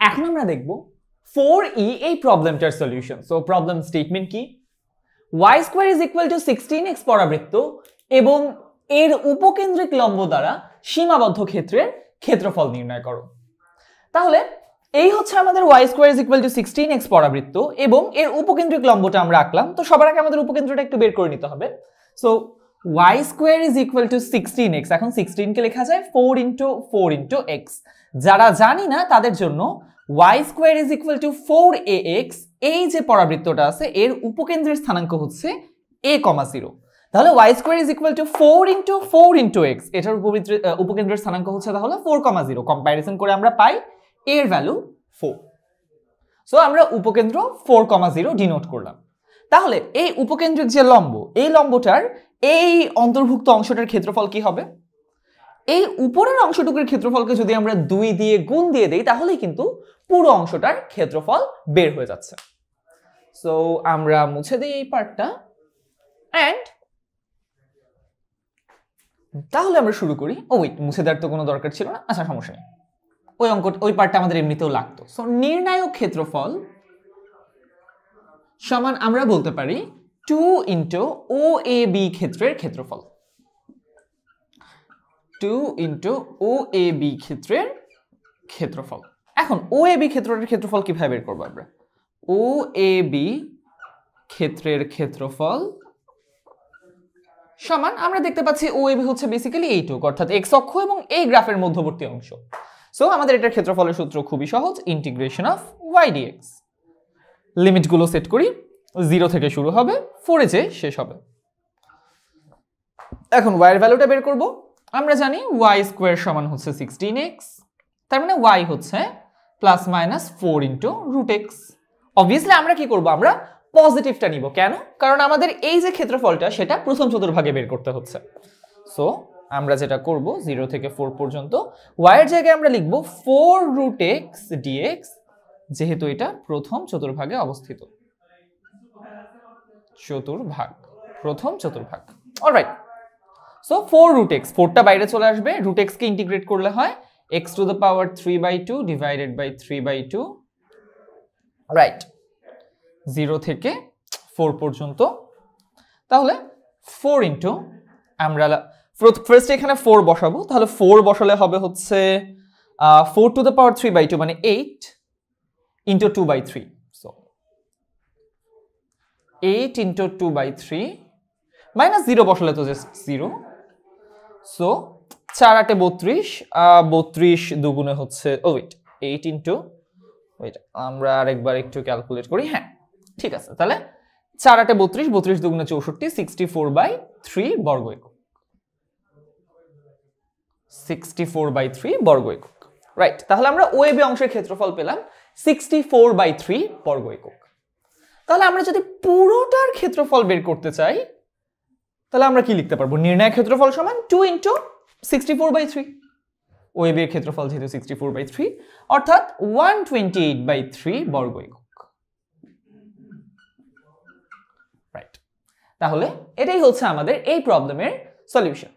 এখন আমরা দেখব 4e এই প্রবলেমটার সলিউশন। সো প্রবলেম স্টেটমেন্ট কি? y² = 16x পরাবৃত্ত এবং এর উপকেন্দ্রিক লম্ব দ্বারা সীমাবদ্ধ ক্ষেত্রের ক্ষেত্রফল নির্ণয় করো। তাহলে এই হচ্ছে আমাদের y² = 16x পরাবৃত্ত এবং এর উপকেন্দ্রিক লম্বটা আমরা আঁকলাম। তো সবার আগে আমাদের উপকেন্দ্রটা একটু বের করে নিতে হবে। সো y² = 16x, এখন 16 কে লেখা যায় 4 * 4 * x। যারা জানি না তাদের জন্য y² = 4ax এই যে পরাবৃত্তটা আছে এর উপকেন্দ্রের স্থানাঙ্ক হচ্ছে a, 0। তাহলে y² = 4 * 4 * x, এটার উপকেন্দ্রের স্থানাঙ্ক হচ্ছে তাহলে 4, 0। কম্পারিজন করে আমরা পাই এর ভ্যালু 4। সো আমরা উপকেন্দ্র 4, 0 ডিনোট করলাম। তাহলে এই উপকেন্দ্রিক যে লম্ব, এই লম্বটার এই অন্তর্ভুক্ত অংশটার ক্ষেত্রফল কি হবে? এই উপরের অংশটুকুর ক্ষেত্রফলকে যদি আমরা 2 দিয়ে গুণ দিয়ে দেই তাহলেই কিন্তু পুরো অংশটার ক্ষেত্রফল বের হয়ে যাচ্ছে। সো আমরা মুছে দিই এই পার্টটা এন্ড তাহলে আমরা শুরু করি। ওয়েট, মুছে দেওয়ার তো কোনো দরকার ছিল না। আচ্ছা, সমস্যা নেই, ওই পার্টটা আমাদের এমনিতেও লাগতো। সো নির্ণায়ক ক্ষেত্রফল সমান আমরা বলতে পারি 2 * OAB ক্ষেত্রের ক্ষেত্রফল। 2 * OAB ক্ষেত্রের ক্ষেত্রফল। এখন OAB ক্ষেত্রের ক্ষেত্রফল কিভাবে বের করব আমরা? OAB ক্ষেত্রের ক্ষেত্রফল সমান আমরা দেখতে পাচ্ছি OAB হচ্ছে বেসিক্যালি এইটুক, অর্থাৎ x অক্ষ এবং এই গ্রাফের মধ্যবর্তী অংশ। সো আমাদের এটার ক্ষেত্রফলের সূত্র খুবই সহজ, ইন্টিগ্রেশন অফ y dx। লিমিটগুলো সেট করি, 0 থেকে শুরু হবে, 4 এ যেয়ে শেষ হবে। এখন y এর ভ্যালুটা বের করব। আমরা জানি y² সমান হচ্ছে 16x, তার মানে y হচ্ছে ±4 * √x। অবভিয়াসলি আমরা কি করব? আমরা পজিটিভটা নিব। কেন? কারণ আমাদের এই যে ক্ষেত্রফলটা সেটা প্রথম চতুর্ভাগে বের করতে হচ্ছে। সো আমরা যেটা করব 0 থেকে 4 পর্যন্ত y এর জায়গায় আমরা লিখব 4 √x dx, যেহেতু এটা প্রথম চতুর্ভাগে অবস্থিত। প্রথম চতুর্ভাগ। অলরাইট। সো 4 √x, 4টা বাইরে চলে আসবে, √x কে ইন্টিগ্রেট করলে হয় x⁻³ ডিভাইডেড বাই 3/2। রাইট, 0 থেকে 4 পর্যন্ত। তাহলে 4 আমরা ফার্স্ট এখানে 4 বসাবো। তাহলে 4 বসালে হবে হচ্ছে 4⁻³ মানে 8 * 2/3। সো 8 * 2/3 মাইনাস 0 বসালে তো জাস্ট 0। সো 4 × 8 = 32, 32 দুগুণে হচ্ছে 8 আমরা আরেকবার একটু ক্যালকুলেট করি। হ্যাঁ, ঠিক আছে। তাহলে 4 × 8 = 32, 32 দুগুণে 64, 64/3 বর্গ একক। 64/3 বর্গ একক। রাইট, তাহলে আমরা OAB অংশের ক্ষেত্রফল পেলাম 64/3 বর্গ একক। তাহলে আমরা যদি পুরোটার ক্ষেত্রফল বের করতে চাই তাহলে আমরা কি লিখতে পারবো? নির্ণায়ক ক্ষেত্রফল সমান 2 * 64/3। OAB এর ক্ষেত্রফল যেহেতু 64/3, অর্থাৎ 128/3 বর্গ একক। রাইট, তাহলে এটাই হচ্ছে আমাদের এই প্রবলেমের সলিউশন।